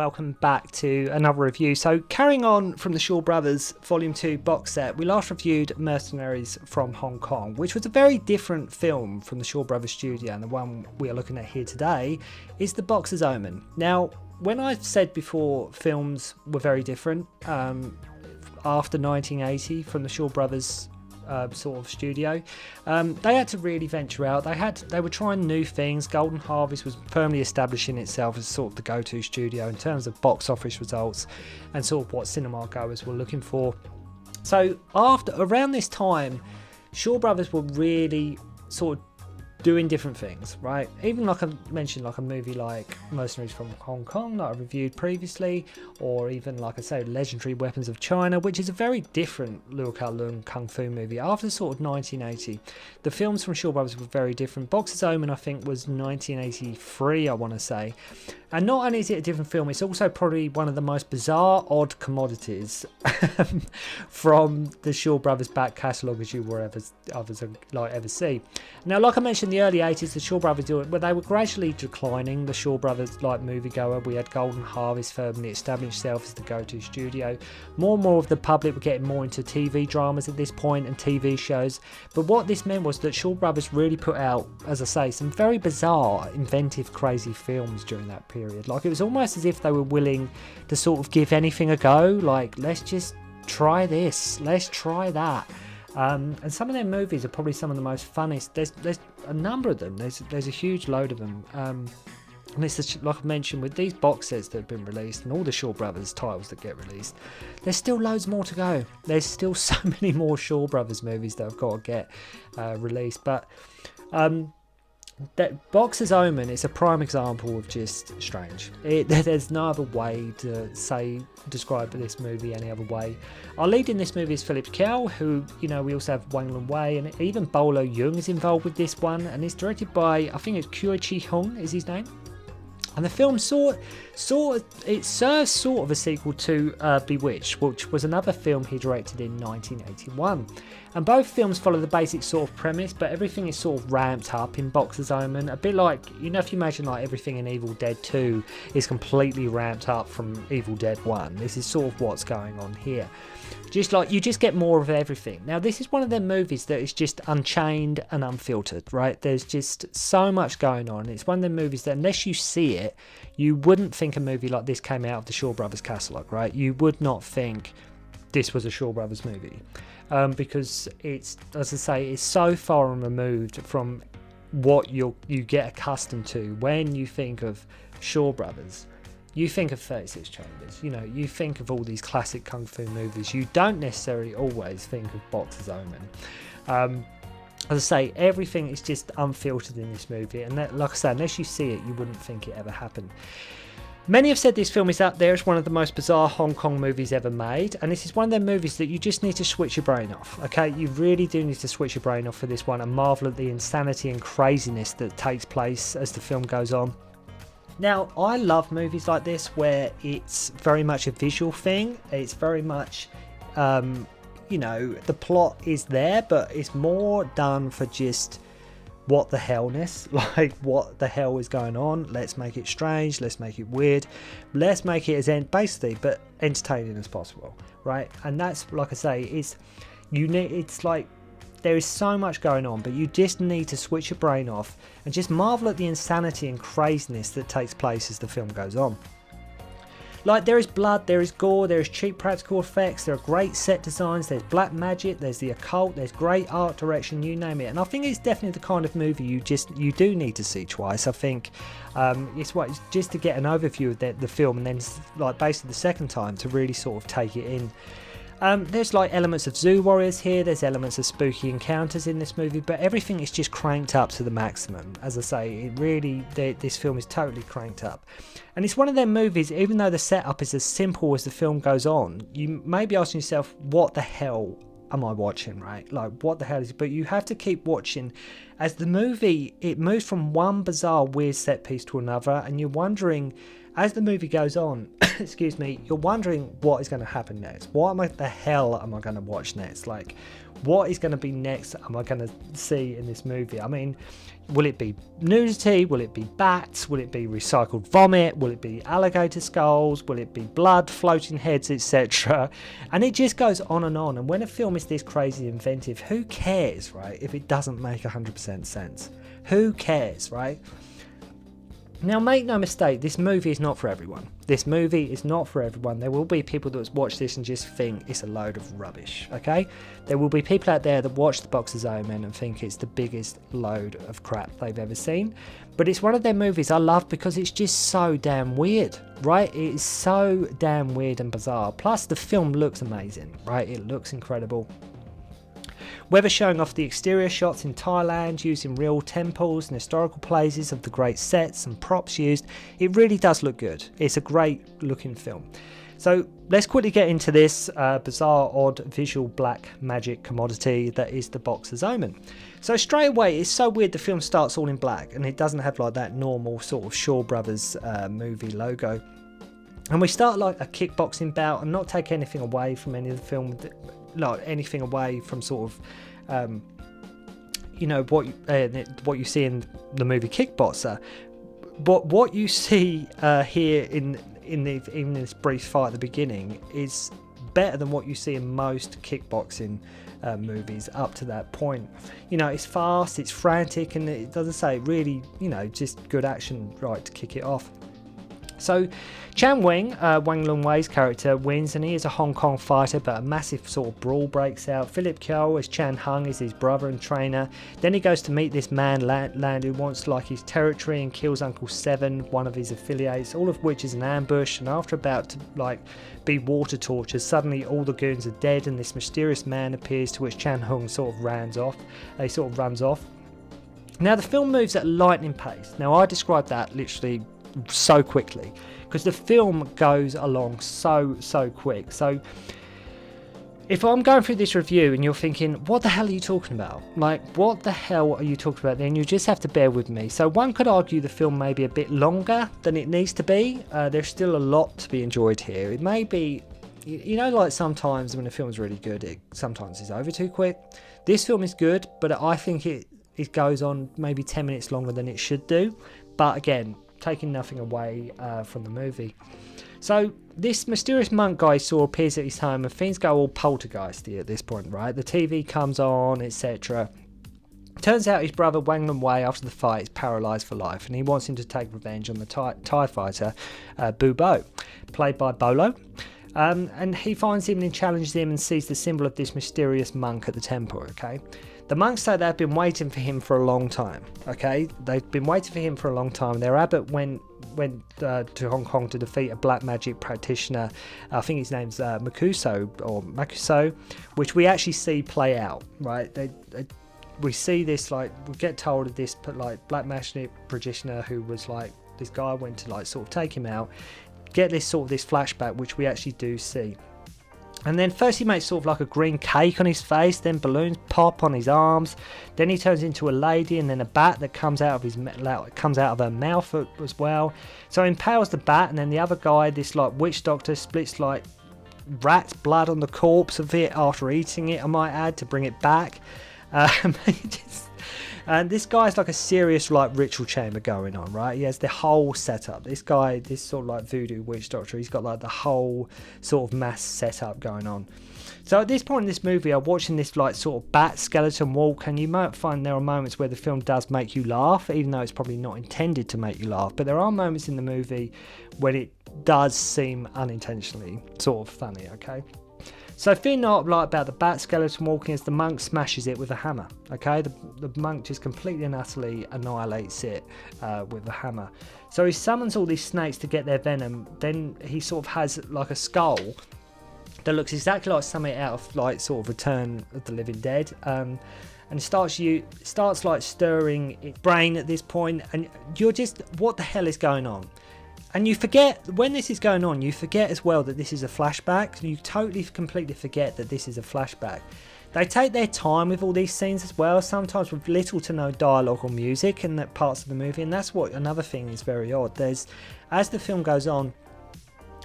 welcome back to another review. So carrying on from the Shaw Brothers Volume 2 box set, we last reviewed Mercenaries from Hong Kong, which was a very different film from the Shaw Brothers studio, and the one we are looking at here today is The Boxer's Omen. Now, when I've said before films were very different after 1980 from the Shaw Brothers sort of studio, they had to really venture out. They were trying new things. Golden Harvest was firmly establishing itself as sort of the go-to studio in terms of box office results and sort of what cinema goers were looking for. So around this time, Shaw Brothers were really sort of doing different things, right? Even like I mentioned, like a movie like Mercenaries from Hong Kong that I reviewed previously, or even like I say, Legendary Weapons of China, which is a very different Liu Lung kung fu movie. After sort of 1980, the films from Shaw Brothers were very different. Boxer's Omen, I think, was 1983, I want to say. And not only is it a different film, it's also probably one of the most bizarre, odd commodities from the Shaw Brothers back catalogue as you will ever see. Now, like I mentioned, in the early 80s, the Shaw Brothers they were gradually declining. The Shaw Brothers like moviegoer. We had Golden Harvest firmly established itself as the go-to studio. More and more of the public were getting more into TV dramas at this point and TV shows. But what this meant was that Shaw Brothers really put out, as I say, some very bizarre, inventive, crazy films during that period. Like, it was almost as if they were willing to sort of give anything a go. Like, let's just try this, let's try that. And some of their movies are probably some of the most funniest. There's a number of them. There's a huge load of them. And it's like I mentioned, with these box sets that have been released and all the Shaw Brothers titles that get released, there's still loads more to go. There's still so many more Shaw Brothers movies that have got to get released. But that Boxer's Omen is a prime example of just strange. There's no other way to describe this movie any other way. Our lead in this movie is Phillip, who, we also have Wang Lung-wei, and even Bolo Yeung is involved with this one, and it's directed by, I think it's Kuei Chih-hung is his name. And the film it serves sort of a sequel to Bewitched, which was another film he directed in 1981. And both films follow the basic sort of premise, but everything is sort of ramped up in Boxer's Omen. A bit like, if you imagine like everything in Evil Dead 2 is completely ramped up from Evil Dead 1. This is sort of what's going on here. Just like, you just get more of everything. Now, this is one of them movies that is just unchained and unfiltered, right? There's just so much going on. It's one of them movies that unless you see it, you wouldn't think a movie like this came out of the Shaw Brothers catalogue, right? You would not think this was a Shaw Brothers movie. Because it's, as I say, it's so far removed from what you get accustomed to when you think of Shaw Brothers. You think of 36 Chambers, you think of all these classic kung fu movies. You don't necessarily always think of Boxer's Omen. As I say, everything is just unfiltered in this movie, and that, like I say, unless you see it, you wouldn't think it ever happened. Many have said this film is up there as one of the most bizarre Hong Kong movies ever made, and this is one of them movies that you just need to switch your brain off, okay? You really do need to switch your brain off for this one and marvel at the insanity and craziness that takes place as the film goes on. Now, I love movies like this where it's very much a visual thing. It's very much, the plot is there, but it's more done for just what the hellness, like what the hell is going on. Let's make it strange, let's make it weird, let's make it as but entertaining as possible, right? And that's, like I say, it's like there is so much going on, but you just need to switch your brain off and just marvel at the insanity and craziness that takes place as the film goes on. Like, there is blood, there is gore, there is cheap practical effects, there are great set designs, there's black magic, there's the occult, there's great art direction, you name it. And I think it's definitely the kind of movie you do need to see twice. I think it's just to get an overview of the film, and then like basically the second time to really sort of take it in. There's like elements of Zoo Warriors here, there's elements of spooky encounters in this movie, but everything is just cranked up to the maximum. As I say, this film is totally cranked up. And it's one of them movies, even though the setup is as simple as the film goes on, you may be asking yourself, what the hell am I watching, right? Like, what the hell is it? But you have to keep watching as the movie, it moves from one bizarre weird set piece to another, and you're wondering, as the movie goes on, excuse me, you're wondering what is going to happen next. The hell am I going to watch next? Like, what is going to be next am I going to see in this movie? I mean, will it be nudity? Will it be bats? Will it be recycled vomit? Will it be alligator skulls? Will it be blood, floating heads, etc.? And it just goes on. And when a film is this crazy inventive, who cares, right, if it doesn't make 100% sense? Who cares, right? Now, make no mistake, this movie is not for everyone. This movie is not for everyone. There will be people that watch this and just think it's a load of rubbish, okay? There will be people out there that watch The Boxer's Omen and think it's the biggest load of crap they've ever seen. But it's one of their movies I love because it's just so damn weird, right? It is so damn weird and bizarre. Plus, the film looks amazing, right? It looks incredible. Whether showing off the exterior shots in Thailand, using real temples and historical places of the great sets and props used, it really does look good. It's a great looking film. So let's quickly get into this bizarre, odd, visual black magic commodity that is The Boxer's Omen. So straight away, it's so weird the film starts all in black and it doesn't have like that normal sort of Shaw Brothers movie logo. And we start like a kickboxing bout and not take anything away from any of the film, like anything away from sort of what you see in the movie Kickboxer, but what you see here in this brief fight at the beginning is better than what you see in most kickboxing movies up to that point. It's fast, it's frantic, and it doesn't say really, just good action right to kick it off. So Chan Wing, Wang Lung-wei's character, wins, and he is a Hong Kong fighter, but a massive sort of brawl breaks out. Phillip as Chih-hung is his brother and trainer. Then he goes to meet this man Land who wants like his territory and kills Uncle Seven, one of his affiliates, all of which is an ambush. And after about to like be water tortured, suddenly all the goons are dead and this mysterious man appears, to which Chih-hung sort of runs off. Now the film moves at lightning pace. Now I described that literally so quickly because the film goes along so quick. So if I'm going through this review and you're thinking, what the hell are you talking about? Like, what the hell are you talking about? Then you just have to bear with me. So one could argue the film may be a bit longer than it needs to be. There's still a lot to be enjoyed here. It may be, like sometimes when a film's really good, it sometimes is over too quick. This film is good, but I think it goes on maybe 10 minutes longer than it should do. But again, taking nothing away from the movie. So this mysterious monk guy saw appears at his home and things go all poltergeisty at this point, right? The TV comes on, etc. Turns out his brother Wang Lung-wei after the fight is paralysed for life and he wants him to take revenge on the Thai fighter Bo, played by Bolo. And he finds him and challenges him and sees the symbol of this mysterious monk at the temple, okay? The monks say they've been waiting for him for a long time, okay? They've been waiting for him for a long time. Their abbot went to Hong Kong to defeat a black magic practitioner. I think his name's Makuso, which we actually see play out, right? We see this, like, we get told of this, like, black magic practitioner who was like, this guy went to like sort of take him out, get this sort of this flashback, which we actually do see. And then first he makes sort of like a green cake on his face, then balloons pop on his arms, then he turns into a lady, and then a bat that comes out of her mouth as well. So he impales the bat, and then the other guy, this like witch doctor, splits like rat's blood on the corpse of it after eating it, I might add, to bring it back. And this guy's like a serious like ritual chamber going on, right? He has the whole setup. This guy, this sort of like voodoo witch doctor, he's got like the whole sort of mass setup going on. So at this point in this movie, I'm watching this like sort of bat skeleton walk, and you might find there are moments where the film does make you laugh, even though it's probably not intended to make you laugh. But there are moments in the movie when it does seem unintentionally sort of funny, okay? So fear not like about the bat skeleton walking as the monk smashes it with a hammer, okay? The monk just completely and utterly annihilates it with a hammer. So he summons all these snakes to get their venom. Then he sort of has like a skull that looks exactly like something out of like sort of Return of the Living Dead. And starts like stirring its brain at this point, and you're just, what the hell is going on? And you forget, when this is going on, you forget as well that this is a flashback. You totally, completely forget that this is a flashback. They take their time with all these scenes as well, sometimes with little to no dialogue or music in that parts of the movie. And that's what another thing is very odd. As the film goes on,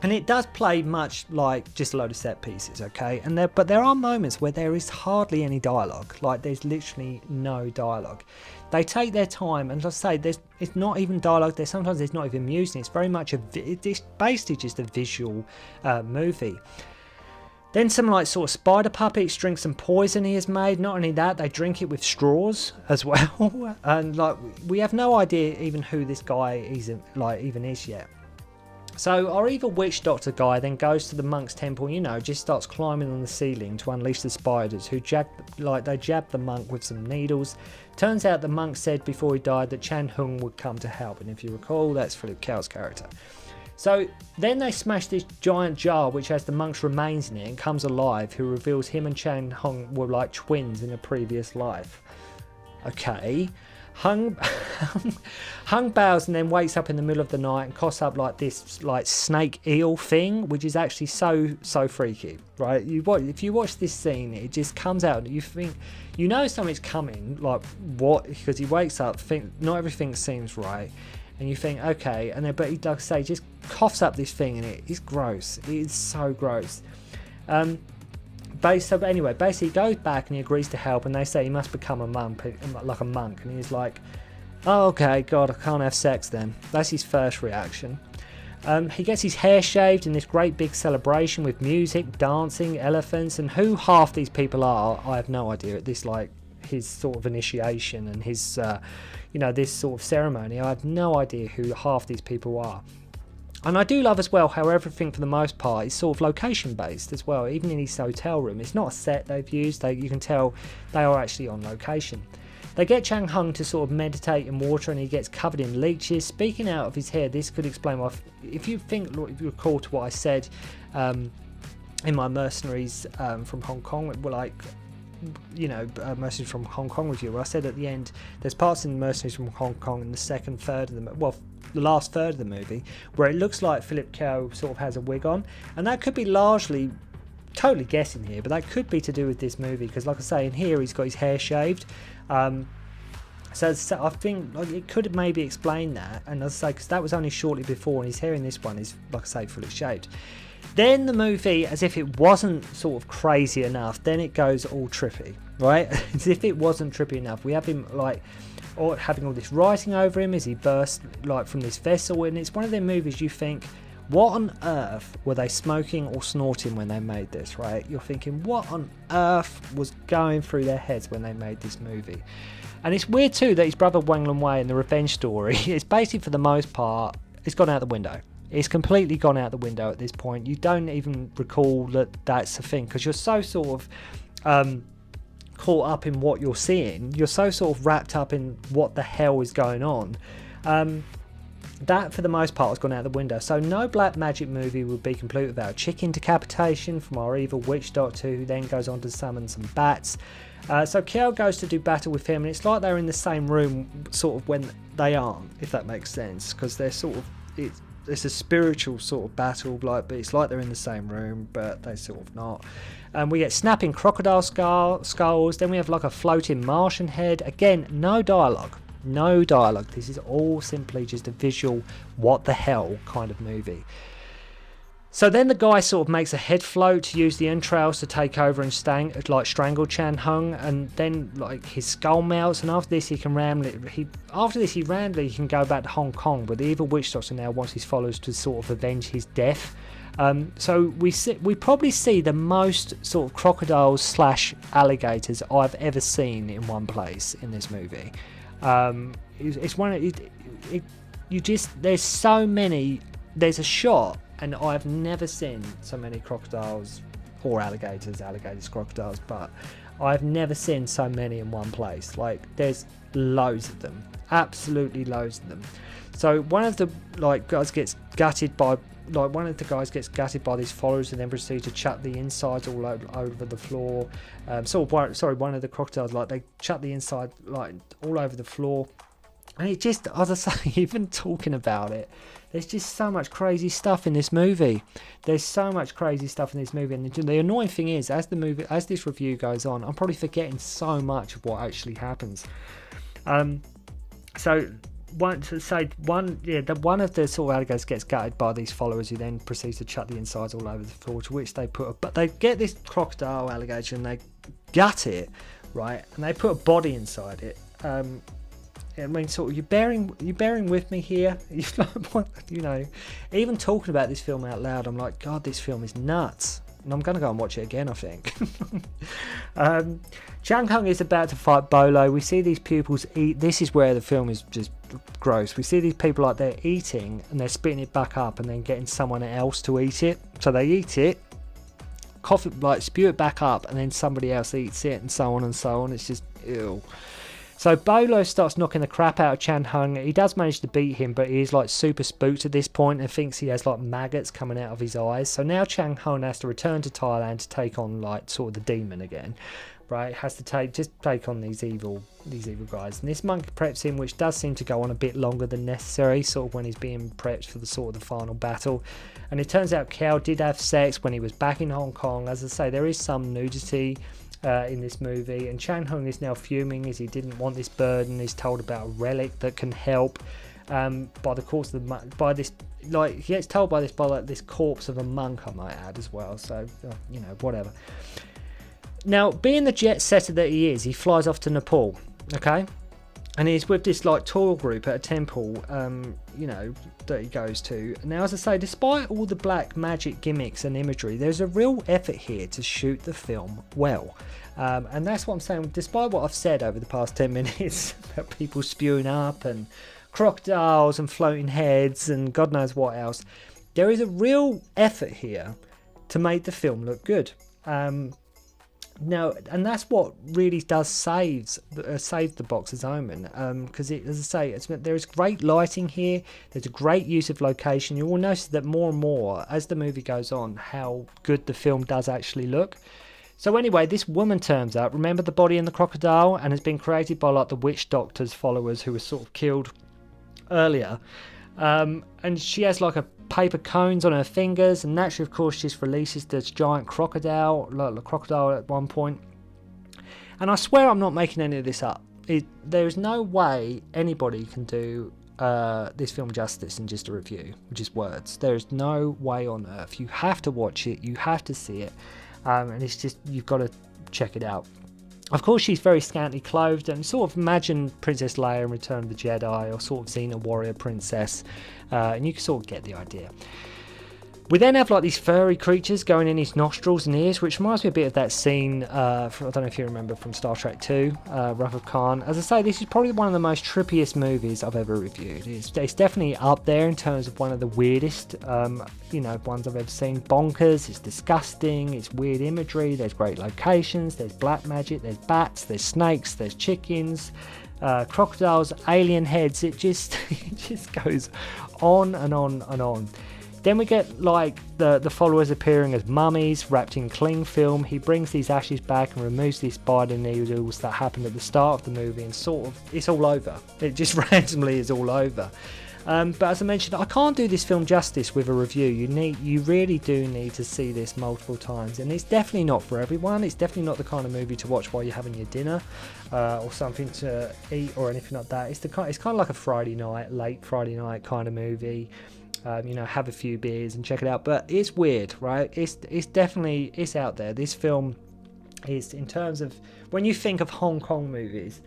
And it does play much like just a load of set pieces, okay? But there are moments where there is hardly any dialogue. Like, there's literally no dialogue. They take their time, and let's say it's not even dialogue. Sometimes there's not even music. It's very much it's basically just a visual movie. Then some like sort of spider puppets drink some poison he has made. Not only that, they drink it with straws as well. And like, we have no idea even who this guy even is yet. So our evil witch doctor guy then goes to the monk's temple, just starts climbing on the ceiling to unleash the spiders, who jab the monk with some needles. Turns out the monk said before he died that Chih-hung would come to help, and if you recall, that's Phillip Kau's character. So then they smash this giant jar which has the monk's remains in it and comes alive, who reveals him and Chih-hung were like twins in a previous life. Okay. Hung bows and then wakes up in the middle of the night and coughs up like this like snake eel thing, which is actually so freaky, right? If you watch this scene, it just comes out and you think something's coming, like what? Because he wakes up, not everything seems right, and you think okay, and then but he, like I say, just coughs up this thing and it is gross. It is so gross. Anyway, basically he goes back and he agrees to help, and they say he must become a monk, and he's like, oh, okay, God, I can't have sex then. That's his first reaction. He gets his hair shaved in this great big celebration with music, dancing, elephants, and who half these people are, I have no idea. At this, like, his sort of initiation and his, this sort of ceremony, I have no idea who half these people are. And I do love as well how everything for the most part is sort of location based as well. Even in his hotel room, it's not a set they've used. You can tell they are actually on location. They get Chih-hung to sort of meditate in water, and he gets covered in leeches. Speaking out of his hair, this could explain why. If you recall to what I said in my Mercenaries from Hong Kong, Mercenaries from Hong Kong review, where I said at the end, there's parts in Mercenaries from Hong Kong in the last third of the movie, where it looks like Phillip Kau sort of has a wig on, and that could be largely, totally guessing here, but that could be to do with this movie, because like I say, in here he's got his hair shaved, so I think it could maybe explain that, and as I say, because that was only shortly before, and his hair in this one is, like I say, fully shaved. Then the movie, as if it wasn't sort of crazy enough, then it goes all trippy, right? As if it wasn't trippy enough. We have him or having all this writing over him as he burst from this vessel, and it's one of them movies you think, what on earth were they smoking or snorting when they made this, right? You're thinking, what on earth was going through their heads when they made this movie? And it's weird too that his brother Wang Lung-wei in the revenge story, it's basically for the most part, it's gone out the window. It's completely gone out the window at this point. You don't even recall that that's a thing, because you're so sort of caught up in what you're seeing. You're so sort of wrapped up in what the hell is going on. That, for the most part, has gone out the window. So no black magic movie would be complete without chicken decapitation from our evil witch doctor, who then goes on to summon some bats. So Kau goes to do battle with him, and it's like they're in the same room sort of when they aren't, if that makes sense, because they're sort of... It's a spiritual sort of battle, but it's like they're in the same room, but they sort of not. We get snapping crocodile skulls. Then we have like a floating Martian head. Again, no dialogue. This is all simply just a visual, what the hell kind of movie. So then the guy sort of makes a head float to use the entrails to take over and strangle Chih-hung, and then his skull melts, and after this he randomly can go back to Hong Kong, but the evil witch doctor now wants his followers to sort of avenge his death. So we probably see the most sort of crocodiles / alligators I've ever seen in one place in this movie. It's one of there's so many. There's a shot, and I've never seen so many crocodiles or alligators, crocodiles, but I've never seen so many in one place. There's loads of them, absolutely loads of them. So one of the guys gets gutted by these followers, and then proceeds to chuck the insides all over the floor. One of the crocodiles, they chuck the inside all over the floor. And it just, as I say, even talking about it, there's just so much crazy stuff in this movie. And the annoying thing is, as this review goes on, I'm probably forgetting so much of what actually happens. So one of the sort of alligators gets gutted by these followers, who then proceeds to chuck the insides all over the floor, to which they but they get this crocodile alligator and they gut it, right, and they put a body inside it. I mean, sort of, you're bearing with me here. You know, even talking about this film out loud, I'm like, God, this film is nuts. And I'm going to go and watch it again, I think. Chih-hung is about to fight Bolo. We see these pupils eat. This is where the film is just gross. We see these people like they're eating and they're spitting it back up and then getting someone else to eat it. So they eat it, cough it, like spew it back up, and then somebody else eats it, and so on and so on. It's just ew. So Bolo starts knocking the crap out of Chih-hung. He does manage to beat him, but he's like super spooked at this point and thinks he has like maggots coming out of his eyes. So now Chih-hung has to return to Thailand to take on like sort of the demon again, right? Has to take on these evil guys. And this monk preps him, which does seem to go on a bit longer than necessary, sort of when he's being prepped for the sort of the final battle. And it turns out Kuei did have sex when he was back in Hong Kong. As I say, there is some nudity in this movie, and Chih-hung is now fuming as he didn't want this burden. He's told about a relic that can help by the course of he gets told by this corpse of a monk, I might add, as well. So you know, whatever. Now, being the jet setter that he is, he flies off to Nepal, okay, and he's with this like tour group at a temple, you know, that he goes to. Now, as I say, despite all the black magic gimmicks and imagery, there's a real effort here to shoot the film well. And that's what I'm saying, despite what I've said over the past 10 minutes about people spewing up and crocodiles and floating heads and God knows what else, there is a real effort here to make the film look good. Now, and that's what really does save the box's Omen, because as I say, there is great lighting here. There's a great use of location. You will notice that more and more as the movie goes on, how good the film does actually look. So anyway, this woman turns up. Remember the body in the crocodile, and has been created by like the witch doctor's followers who were sort of killed earlier. And she has like a paper cones on her fingers, and naturally, of course, she releases this giant crocodile, like the crocodile at one point. And I swear I'm not making any of this up. There is no way anybody can do this film justice in just a review, which is words. There is no way on earth. You have to watch it. You have to see it. And it's just, you've got to check it out. Of course, she's very scantily clothed, and sort of imagine Princess Leia in Return of the Jedi, or sort of Xena warrior princess, and you can sort of get the idea. We then have like these furry creatures going in his nostrils and ears, which reminds me a bit of that scene, I don't know if you remember, from Star Trek 2, Wrath of Khan. As I say, this is probably one of the most trippiest movies I've ever reviewed. It's definitely up there in terms of one of the weirdest, ones I've ever seen. Bonkers, it's disgusting, it's weird imagery, there's great locations, there's black magic, there's bats, there's snakes, there's chickens, crocodiles, alien heads. It just goes on and on and on. Then we get like the followers appearing as mummies wrapped in cling film. He brings these ashes back and removes these spider needles that happened at the start of the movie, and sort of it's all over. It just randomly is all over. But as I mentioned, I can't do this film justice with a review. You really do need to see this multiple times, and it's definitely not for everyone. It's definitely not the kind of movie to watch while you're having your dinner or something to eat or anything like that. It's kind of like a Friday night, late Friday night kind of movie. Have a few beers and check it out. But it's weird, right? It's definitely, it's out there. This film is, in terms of, when you think of Hong Kong movies,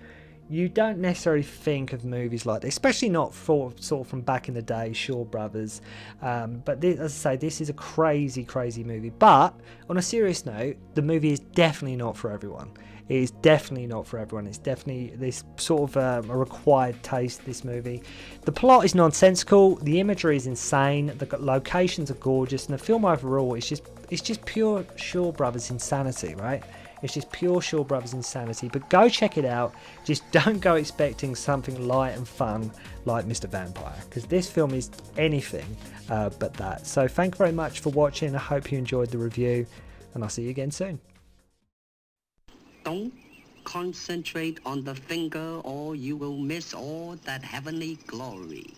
you don't necessarily think of movies like this, especially not for sort of from back in the day, Shaw Brothers. But this, as I say, this is a crazy, crazy movie. But on a serious note, the movie is definitely not for everyone. It is definitely not for everyone. It's definitely this sort of a required taste, this movie. The plot is nonsensical. The imagery is insane. The locations are gorgeous. And the film overall is just pure Shaw Brothers insanity, right? It's just pure Shaw Brothers insanity. But go check it out. Just don't go expecting something light and fun like Mr. Vampire, because this film is anything but that. So thank you very much for watching. I hope you enjoyed the review, and I'll see you again soon. Don't concentrate on the finger, or you will miss all that heavenly glory.